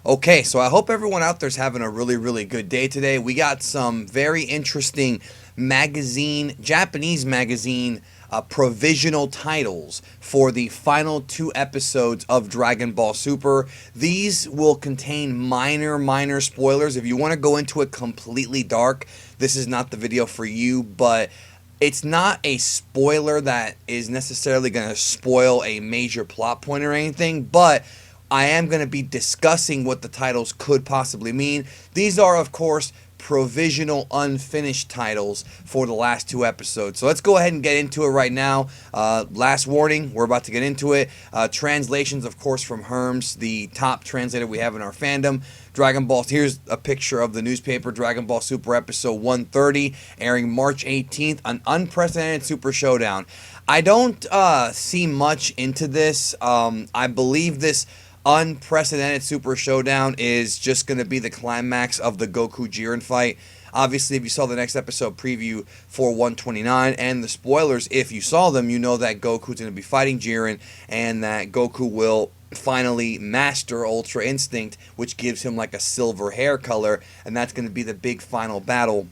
Okay, so I hope everyone out there's having a really, really good day today. We got some very interesting Japanese magazine, provisional titles for the final two episodes of Dragon Ball Super. These will contain minor spoilers. If you want to go into it completely dark, this is not the video for you, but it's not a spoiler that is necessarily going to spoil a major plot point or anything, but I am going to be discussing what the titles could possibly mean. These are, of course, provisional unfinished titles for the last two episodes. So let's go ahead and get into it right now. Last warning, we're about to get into it. Translations, of course, from Herms, the top translator we have in our fandom. Dragon Ball, here's a picture of the newspaper, Dragon Ball Super episode 130, airing March 18th, an unprecedented Super Showdown. I don't see much into this. I believe this unprecedented Super Showdown is just going to be the climax of the Goku Jiren fight. Obviously, if you saw the next episode preview for 129 and the spoilers, if you saw them, you know that Goku's going to be fighting Jiren and that Goku will finally master Ultra Instinct, which gives him like a silver hair color, and that's going to be the big final battle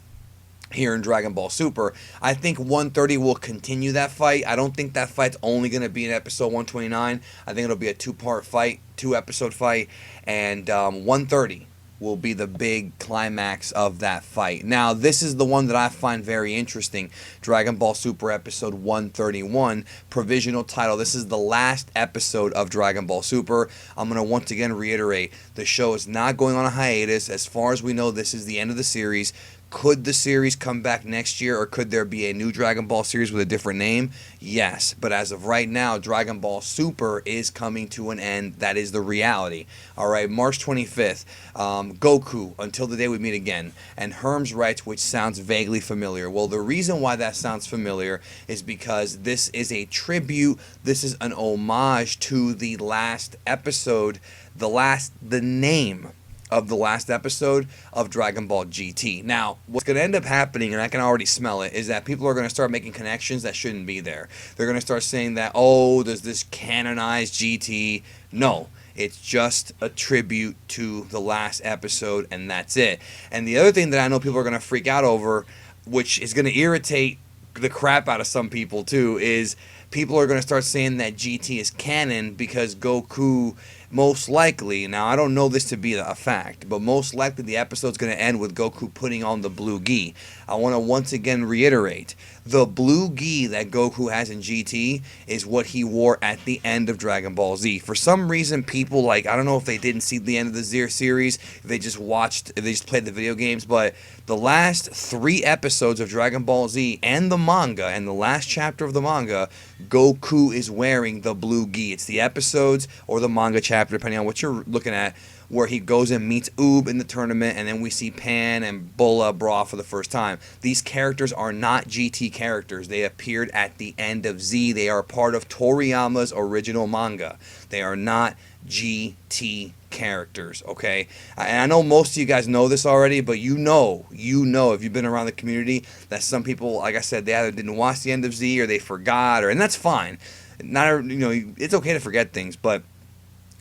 here in Dragon Ball Super. I think 130 will continue that fight. I don't think that fight's only going to be in episode 129. I think it'll be a two-part fight, two-episode fight, and 130 will be the big climax of that fight. Now, this is the one that I find very interesting. Dragon Ball Super episode 131, provisional title. This is the last episode of Dragon Ball Super. I'm going to once again reiterate, the show is not going on a hiatus. As far as we know, this is the end of the series. Could the series come back next year, or could there be a new Dragon Ball series with a different name? Yes, but as of right now, Dragon Ball Super is coming to an end. That is the reality. All right, March 25th, Goku, Until the Day We Meet Again, and Herms writes, which sounds vaguely familiar. Well, the reason why that sounds familiar is because this is a tribute, this is an homage to the last episode, the name of the last episode of Dragon Ball GT. Now, what's going to end up happening, and I can already smell it, is that people are going to start making connections that shouldn't be there. They're going to start saying that, oh, does this canonize GT? No, it's just a tribute to the last episode, and that's it. And the other thing that I know people are going to freak out over, which is going to irritate the crap out of some people too, is people are going to start saying that GT is canon because Goku, most likely, now I don't know this to be a fact, but most likely the episode's going to end with Goku putting on the blue gi. I want to once again reiterate, the blue gi that Goku has in GT is what he wore at the end of Dragon Ball Z. For some reason, people, like, I don't know if they didn't see the end of the Z series, if they just played the video games, but the last three episodes of Dragon Ball Z and the manga, and the last chapter of the manga, Goku is wearing the blue gi. It's the episodes or the manga chapter, depending on what you're looking at, where he goes and meets Oob in the tournament, and then we see Pan and Bulla Bra for the first time. These characters are not GT characters. They appeared at the end of Z. They are part of Toriyama's original manga. They are not GT characters, okay? And I know most of you guys know this already, but you know, if you've been around the community, that some people, like I said, they either didn't watch the end of Z or they forgot, and that's fine. Not, it's okay to forget things, but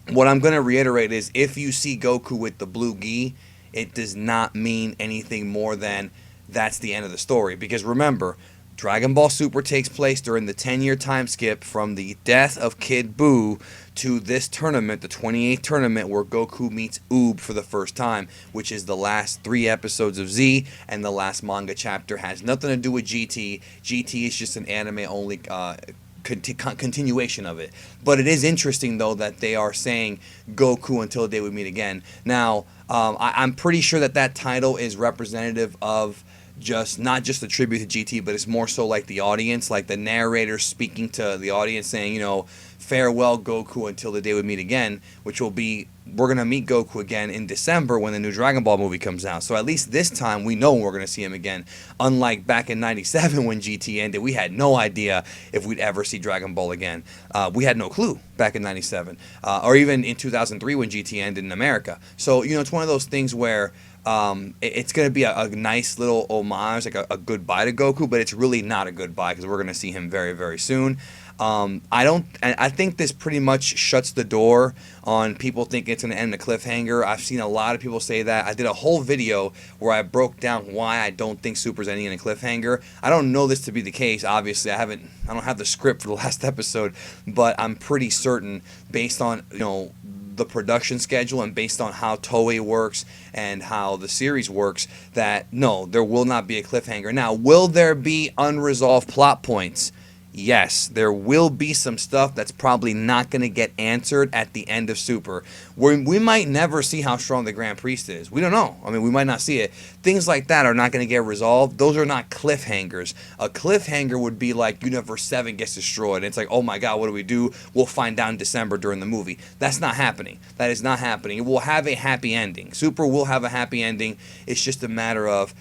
what I'm going to reiterate is if you see Goku with the blue gi, it does not mean anything more than that's the end of the story. Because remember, Dragon Ball Super takes place during the 10-year time skip from the death of Kid Buu to this tournament, the 28th tournament, where Goku meets Oob for the first time, which is the last three episodes of Z, and the last manga chapter has nothing to do with GT. GT is just an anime-only continuation of it. But it is interesting, though, that they are saying Goku Until the Day We Meet Again. Now, I'm pretty sure that title is representative of not just a tribute to GT, but it's more so like the audience, like the narrator speaking to the audience saying, farewell Goku until the day we meet again, which will be, we're going to meet Goku again in December when the new Dragon Ball movie comes out. So at least this time we know we're going to see him again. Unlike back in 97 when GT ended, we had no idea if we'd ever see Dragon Ball again. We had no clue back in 97. Or even in 2003 when GT ended in America. So, it's one of those things where it's going to be a nice little homage, like a goodbye to Goku, but it's really not a goodbye because we're going to see him very, very soon. I think this pretty much shuts the door on people thinking it's going to end in a cliffhanger. I've seen a lot of people say that. I did a whole video where I broke down why I don't think Super's ending in a cliffhanger. I don't know this to be the case. Obviously, I don't have the script for the last episode, but I'm pretty certain, based on the production schedule and based on how Toei works and how the series works, that no, there will not be a cliffhanger. Now, will there be unresolved plot points? Yes, there will be some stuff that's probably not going to get answered at the end of Super. We might never see how strong the Grand Priest is. We don't know. I mean, we might not see it. Things like that are not going to get resolved. Those are not cliffhangers. A cliffhanger would be like Universe 7 gets destroyed. And it's like, oh my God, what do we do? We'll find out in December during the movie. That's not happening. That is not happening. It will have a happy ending. Super will have a happy ending. It's just a matter of,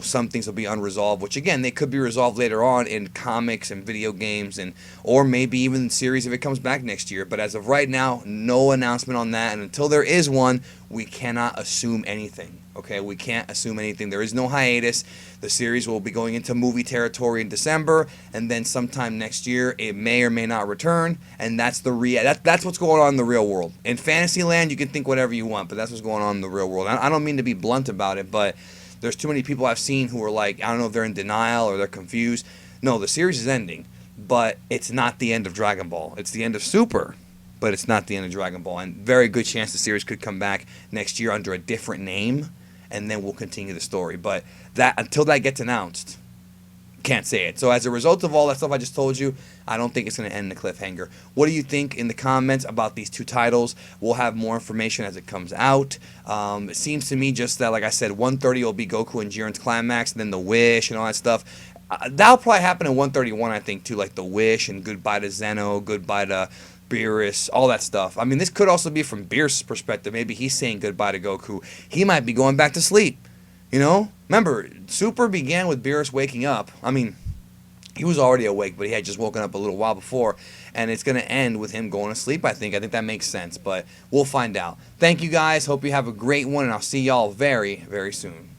some things will be unresolved, which again, they could be resolved later on in comics and video games, or maybe even series if it comes back next year. But as of right now, no announcement on that, and until there is one, we cannot assume anything. Okay, we can't assume anything. There is no hiatus. The series will be going into movie territory in December, and then sometime next year it may or may not return. And that's that's what's going on in the real world. In Fantasyland, you can think whatever you want, but that's what's going on in the real world. I don't mean to be blunt about it, but there's too many people I've seen who are like, I don't know if they're in denial or they're confused. No, the series is ending, but it's not the end of Dragon Ball. It's the end of Super, but it's not the end of Dragon Ball. And very good chance the series could come back next year under a different name, and then we'll continue the story. But until that gets announced, can't say it. So as a result of all that stuff I just told you, I don't think it's going to end in a cliffhanger. What do you think in the comments about these two titles? We'll have more information as it comes out. It seems to me just that, like I said, 130 will be Goku and Jiren's climax, and then the Wish and all that stuff. That'll probably happen in 131, I think, too, like the Wish and goodbye to Zeno, goodbye to Beerus, all that stuff. I mean, this could also be from Beerus' perspective. Maybe he's saying goodbye to Goku. He might be going back to sleep. Remember, Super began with Beerus waking up. I mean, he was already awake, but he had just woken up a little while before. And it's going to end with him going to sleep, I think. I think that makes sense, but we'll find out. Thank you, guys. Hope you have a great one, and I'll see y'all very, very soon.